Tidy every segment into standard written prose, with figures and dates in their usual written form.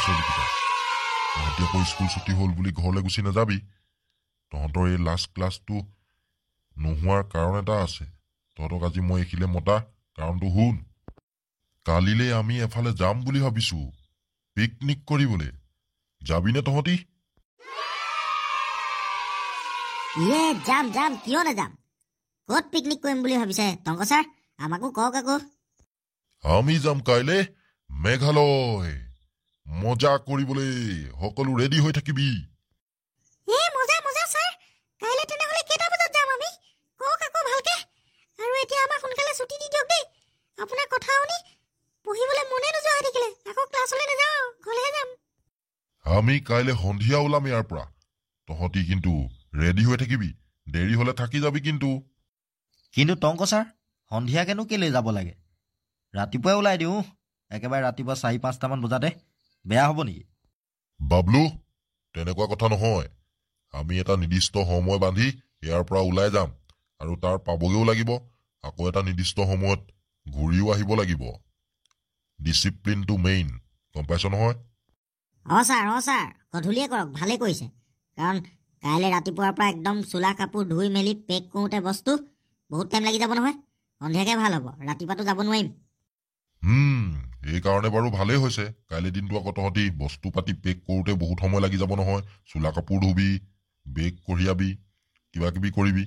ছোৱালীকেইটা তহঁতি আকৌ স্কুল ছুটি হ'ল বুলি ঘৰলৈ গুচি নাযাবি তহঁতৰ এই লাষ্ট ক্লাছটো নোহোৱাৰ কাৰণ এটা আছে তহঁতক আজি মই এইখিলে মতা কাৰণটো শুন কালিলে আমি এফালে যাম বুলি ভাবিছো পিকনিক কৰিবলৈ যাবিনে তহঁতি যাম যাম কিয় নাযাম ক'ত পিকনিক কৰিম বুলি ভাবিছে টংক ছাৰ আমাকো কওক আকৌ আমি যাম কাইলে মেঘালয় মজা কৰিবলৈ সকলো ৰেডি হৈ থাকিবি মজা মজা ছাৰ কাইলে তেনেহলে কেইটা বজাত যাম আমি কওক আকৌ ভালকে আৰু এতিয়া আমাক সোনকালে ছুটি দি দিয়ক দেই আপোনাৰ কথা শুনি পঢ়িবলৈ মনে নোযোৱা হৈ থাকিলে আকৌ ক্লাছলৈ নাযাওঁ ঘৰলৈহে যাম আমি কাইলে সন্ধিয়া ওলাম ইয়াৰ পৰা তহঁতি কিন্তু ৰেডি হৈ থাকিবি দেৰি হলে থাকি যাবি কিন্তু টংক ছাৰ সন্ধিয়াকেনো কেলৈ যাব লাগে ৰাতিপুৱাই ওলাই দিওঁ একেবাৰে ৰাতিপুৱা 4-5টামান বজাতে বেয়া হ'ব নেকি বাবলু তেনেকুৱা কথা নহয় আমি এটা নিৰ্দিষ্ট সময় বান্ধি ইয়াৰ পৰা ওলাই যাম আৰু তাৰ পাবগেও লাগিব আকৌ এটা নিৰ্দিষ্ট সময়ত ঘূৰিও আহিব লাগিব ডিচিপ্লিনটো মেইন গম পাইছ নহয় ছাৰ গধূলিয়ে কৰক ভালে কৰিছে কাৰণ কাইলে ৰাতিপুৱাৰ পৰা একদম চোলা কাপোৰ ধুই মেলি পেক কৰোঁতে বস্তু বহুত টাইম লাগি যাব নহয় সন্ধিয়াকে ভাল হ'ব ৰাতিপুৱাতো যাব নোৱাৰিম এইকাৰণে বাৰু ভালেই হৈছে কাইলৈ দিনটো আকৌ তহঁতি বস্তু পাতি পেক কৰোঁতে বহুত সময় লাগি যাব নহয় চোলা কাপোৰ ধুবি বেগ কঢ়িয়াবি কিবা কিবি কৰিবি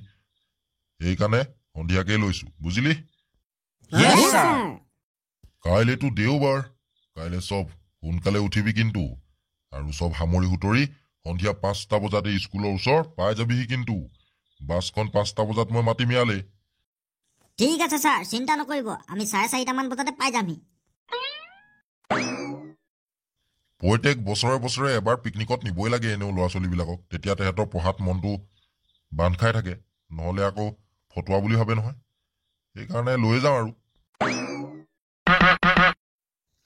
সেইকাৰণে সন্ধিয়াকে লৈছো বুজিলি কাইলেতো দেওবাৰ কাইলে চব সোনকালে উঠিবি কিন্তু আৰু চব সামৰি সুতৰি সন্ধিয়া 5টা বজাতে স্কুলৰ ওচৰ পাই যাবিহি কিন্তু বাছখন 5টা বজাত মই মাতিম ইয়ালে ঠিক আছে ছাৰ চিন্তা নকৰিব আমি 4:30মান বজাতে পাই যামহি প্ৰত্যেক বছৰে বছৰে এবাৰ পিকনিকত নিবই লাগে এনেও ল'ৰা ছোৱালীবিলাকক তেতিয়া তেহেঁতৰ পঢ়াত মনটো বান্ধ খাই থাকে নহ'লে আকৌ ফটোৱা বুলি ভাবে নহয় সেইকাৰণে লৈ যাওঁ আৰু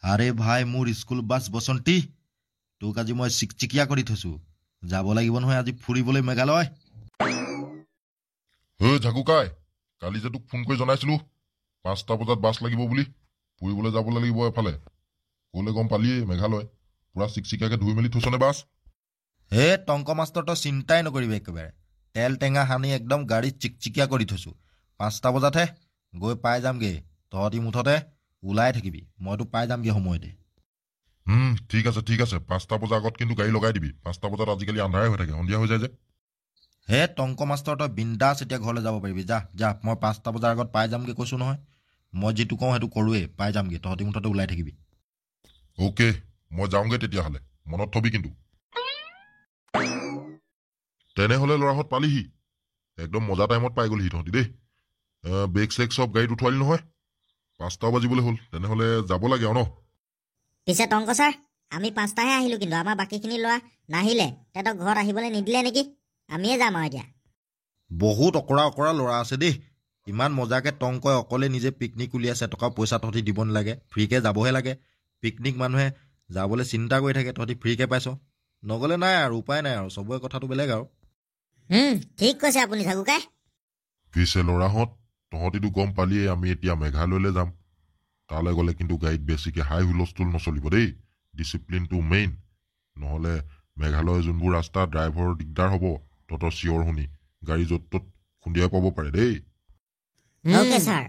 আৰে ভাই মোৰ স্কুল বাছ বসন্তী তোক আজি মই চিকচিকিয়া কৰি থৈছো যাব লাগিব নহয় আজি ফুৰিবলৈ মেঘালয় ঝাকুকাই কালি যে তোক ফোন কৰি জনাইছিলো 5টা বজাত বাছ লাগিব বুলি ফুৰিবলৈ যাব লাগিব এফালে ক'লে গম পালিয়ে মেঘালয় পুৰা চিকচিকিয়াকে ধুই মেলি থৈছনে বাছ টংক মাষ্টৰ তই চিন্তাই নকৰিবি একেবাৰে তেল টেঙা সানি একদম গাড়ী চিকচিকিয়া কৰি থৈছো 5টা বজাতহে গৈ পাই যামগে তহঁতি মুঠতে ওলাই থাকিবি মইতো পাই যামগে সময়তে ঠিক আছে 5টা বজাৰ আগত কিন্তু গাড়ী লগাই দিবি 5টা বজাত আজিকালি আন্ধাৰে হৈ থাকে সন্ধিয়া হৈ যায় যে টংক মাষ্টৰ তই বিন্দাছ এতিয়া ঘৰলৈ যাব পাৰিবি যা মই 5টা বজাৰ আগত পাই যামগে কৈছো নহয় মই যিটো কওঁ সেইটো কৰোৱেই পাই যামগে তহঁতি মুঠতে ওলাই থাকিবি অ'কে মই যাওঁগে তেতিয়াহ'লে মনত থবি কিন্তু তেনেহ'লে ল'ৰাহঁত পালিহি একদম মজা টাইমত পাই গ'লহি তহঁতি দেই বেগ চেগ চব গাড়ীত উঠোৱালি নহয় 5টা বাজিবলৈ হ'ল তেনেহ'লে যাব লাগে আৰু ন পিছে টংক ছাৰ আমি 5টাহে আহিলো কিন্তু আমাৰ বাকীখিনি ল'ৰা নাহিলে তেহেঁতক ঘৰত আহিবলৈ নিদিলে নেকি আমিয়ে যাম আৰু এতিয়া বহুত অকৰা ল'ৰা আছে দেই ইমান মজাকে টংকই অকলে নিজে পিকনিক উলিয়াইছে টকা পইচা তহঁতি দিব নালাগে ফ্ৰীকে যাবহে লাগে পিকনিক মানুহে যাবলৈ চিন্তা কৰি থাকে তহঁতি ফ্ৰীকে পাইছ নগ'লে নাই আৰু উপায় নাই আৰু চবৰে কথাটো বেলেগ আৰু ঠিক কৈছে আপুনি ঠাকুৰকাই পিছে ল'ৰাহঁত তহঁতিতো গম পালিয়ে আমি এতিয়া মেঘালয়লৈ যাম তালৈ গ'লে কিন্তু গাড়ীত বেছিকে হাই হুলস্থুল নচলিব দেই ডিচিপ্লিনটো মেইন নহ'লে মেঘালয় যোনবোৰ ৰাস্তা ড্ৰাইভাৰৰ দিগদাৰ হ'ব তহঁতৰ চিঞৰ শুনি গাড়ী য'ত ত'ত খুন্দিয়াই পাব পাৰে দেই অ'কে ছাৰ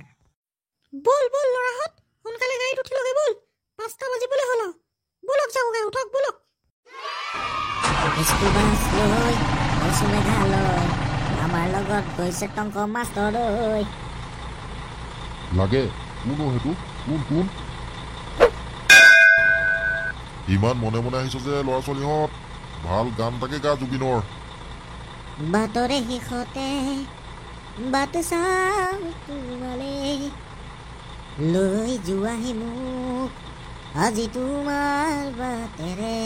বল ল'ৰাহঁত সোনকালে গাড়ীত উঠিলগে বল 5টা বাজিবলৈ হ'ল বলক যাওঁগে উঠক বলক স্কুল বাছ লৈ গৈছো মেঘালয় আমাৰ লগত গৈছে টংক মাষ্টৰ লাগে কোন সেইটো কোন ইমান মনে মনে আহিছ যে ল'ৰা ছোৱালীহঁত ভাল গান তাকে গা জুবিনৰ বাটৰে শেষতে বাট চাওঁ তোমালে লৈ যোৱাহি মোক আজি তোমাৰ বাটেৰে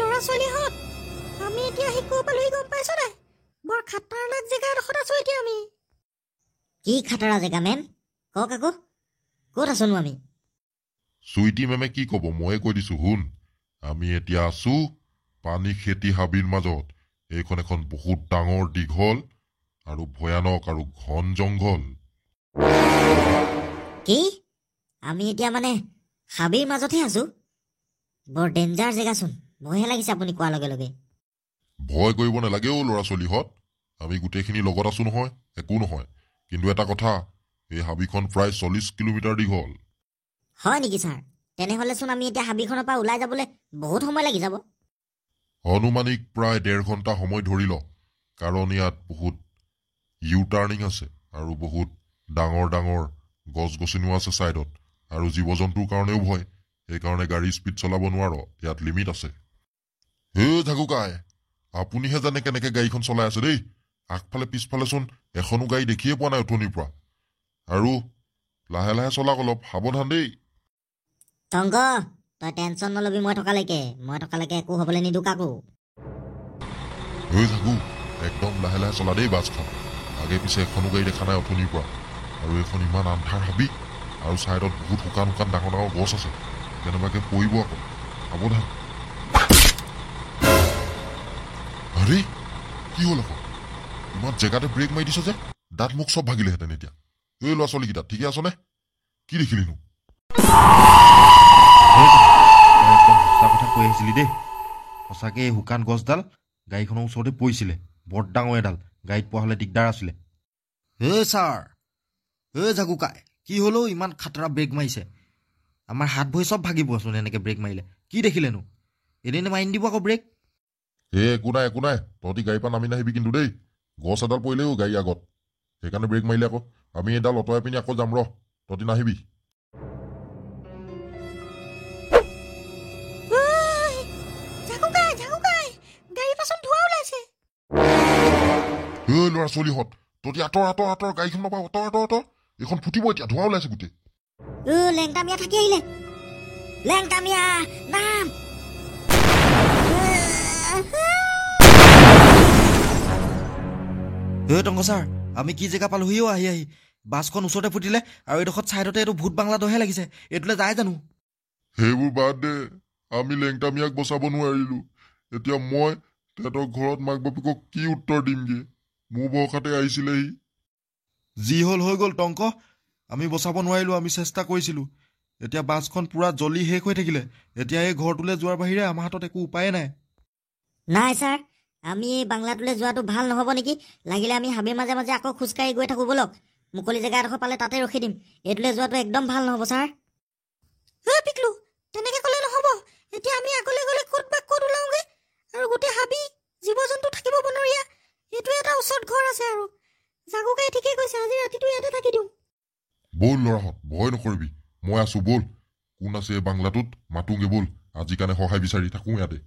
ল'ৰা ছোৱালীহঁত আমি এতিয়া আহি ক'ৰ পালোহি গম পাইছ নাই বৰ খাটাৰনাক জেগা এডোখৰত আছো এতিয়া আমি কি খাটাৰা জেগা মেম কওক আকৌ ক'ত আছোনো আমি চুইটি মেমে কি ক'ব ময়ে কৈ দিছো শুন আমি এতিয়া আছো পানী খেতি হাবিৰ মাজত এইখন এখন বহুত ডাঙৰ দীঘল আৰু ভয়ানক আৰু ঘন জংঘল কি আমি এতিয়া মানে হাবিৰ মাজতহে আছো বৰ ডেঞ্জাৰ জেগাচোন ভয়হে লাগিছে আপুনি কোৱাৰ লগে লগে ভয় কৰিব নালাগে অ' ল'ৰা ছোৱালীহঁত আমি গোটেইখিনি লগত আছো নহয় একো নহয় কিন্তু এটা কথা এই হাবিখন প্ৰায় 40 কিলোমিটাৰ দীঘল হয় নেকি ছাৰ তেনেহ'লেচোন আমি এতিয়া হাবিখনৰ পৰা ওলাই যাবলৈ বহুত সময় লাগি যাব অনুমানিক প্ৰায় 1.5 ঘণ্টা সময় ধৰি ল কাৰণ ইয়াত বহুত ইউ টাৰ্ণিং আছে আৰু বহুত ডাঙৰ ডাঙৰ গছ গছনিও আছে ছাইডত আৰু জীৱ জন্তুৰ কাৰণেও ভয় সেইকাৰণে গাড়ী স্পীড চলাব নোৱাৰ ইয়াত লিমিট আছে হে ঝাকুকাই আপুনিহে জানে কেনেকে গাড়ীখন চলাই আছে দেই আগফালে পিছফালেচোন এখনো গাড়ী দেখিয়ে পোৱা নাই অথনিৰ পৰা আৰু লাহে লাহে চলাক অলপ সাৱধান দেই টংক তই টেনচন নলবি মই থকালৈকে একো হ'বলৈ নিদো কাকো হে ঝাকু একদম লাহে লাহে চলা দেই বাছখন আগে পিছে এখনো গাড়ী দেখা নাই অথনিৰ পৰা আৰু এইখন ইমান আন্ধাৰ হাবি আৰু ছাইডত বহুত শুকান শুকান ডাঙৰ ডাঙৰ গছ আছে কেনেবাকে পৰিব আকৌ সাৱধান আৰে কি হ'ল আকৌ ইমান জেগাতে ব্ৰেক মাৰি দিছ যে দাঁত মুখ চব ভাগিলেহেঁতেন এতিয়া এই ল'ৰা ছোৱালীকেইটা ঠিকে আছনে কি দেখিলিনো একদম সঁচা কথা কৈ আহিছিলি দেই সঁচাকে এই শুকান গছডাল গাড়ীখনৰ ওচৰতে পৰিছিলে বৰ ডাঙৰ এডাল গাড়ীত পোৱা হ'লে দিগদাৰ আছিলে হে ছাৰ হে জাগুকাই কি হ'লেও ইমান খাতৰা ব্ৰেক মাৰিছে আমাৰ হাত ভৰি চব ভাগিবচোন এনেকে ব্ৰেক মাৰিলে কি দেখিলেনো এনেই মাৰি দিব আকৌ ব্ৰেক একো নাই তহঁতি গাড়ীৰ পৰা নামি নাহিবি কিন্তু দেই গছ এডাল পৰিলেও গাড়ী আগত সেইকাৰণে ব্ৰেক মাৰিলে আকৌ আমি এডাল অঁতৰাই পিনি আকৌ যাম তহঁতি নাহিবি ল'ৰা ছোৱালীহঁত তহঁতি আঁতৰ গাড়ীখনৰ পৰা আঁতৰ এইখন ফুটিব এতিয়া ধোঁৱা ওলাইছে গোটেই লেংটামিয়া থাকি আহিলে লেংটামিয়া নাম হে টংক ছাৰ আমি কি জেগা পালোহিও আহি বাছখন ওচৰতে ফুটিলে আৰু এইডোখৰত ছাইডতে এইটো ভূত বাংলা দহে লাগিছে এইটোলৈ যায় জানো সেইবোৰ বাদ দে আমি লেংটামিয়াক বচাব নোৱাৰিলো এতিয়া মই তেহেঁতৰ ঘৰত মাক বাপেকক কি উত্তৰ দিমগে মোৰ ভৰসাতে আহিছিলে সি যি হ'ল হৈ গ'ল টংক আমি বচাব নোৱাৰিলো আমি চেষ্টা কৰিছিলো এতিয়া বাছখন পুৰা জ্বলি শেষ হৈ থাকিলে এতিয়া এই ঘৰটোলৈ যোৱাৰ বাহিৰে আমাৰ হাতত একো উপায়ে নাই নাই ছাৰ আমি এই বাংলাটোলৈ যোৱাটো ভাল নহ'ব নেকি লাগিলে আমি হাবিৰ মাজে মাজে আকৌ খোজকাঢ়ি গৈ থাকোঁ ব'লক মুকলি জেগা এডোখৰ পালে তাতে ৰখি দিম এইটোলৈ যোৱাটো একদম ভাল নহ'ব ছাৰ পিকলু তেনেকৈ ক'লে নহ'ব এতিয়া আমি আগলৈ গ'লে ক'ত ওলাওঁগৈ আৰু গোটেই হাবি জীৱ জন্তু থাকিব বনৰীয়া এইটো এটা ওচৰত ঘৰ আছে আৰু জাগুকাই ঠিকেই কৈছে আজি ৰাতিটো ইয়াতে থাকি দিওঁ ব'ল ল'ৰাহঁত ভয় নকৰিবি মই আছো ব'ল কোন আছে এই বাংলাটোত মাতোগে ব'ল আজি কাৰণে সহায় বিচাৰি থাকোঁ ইয়াতে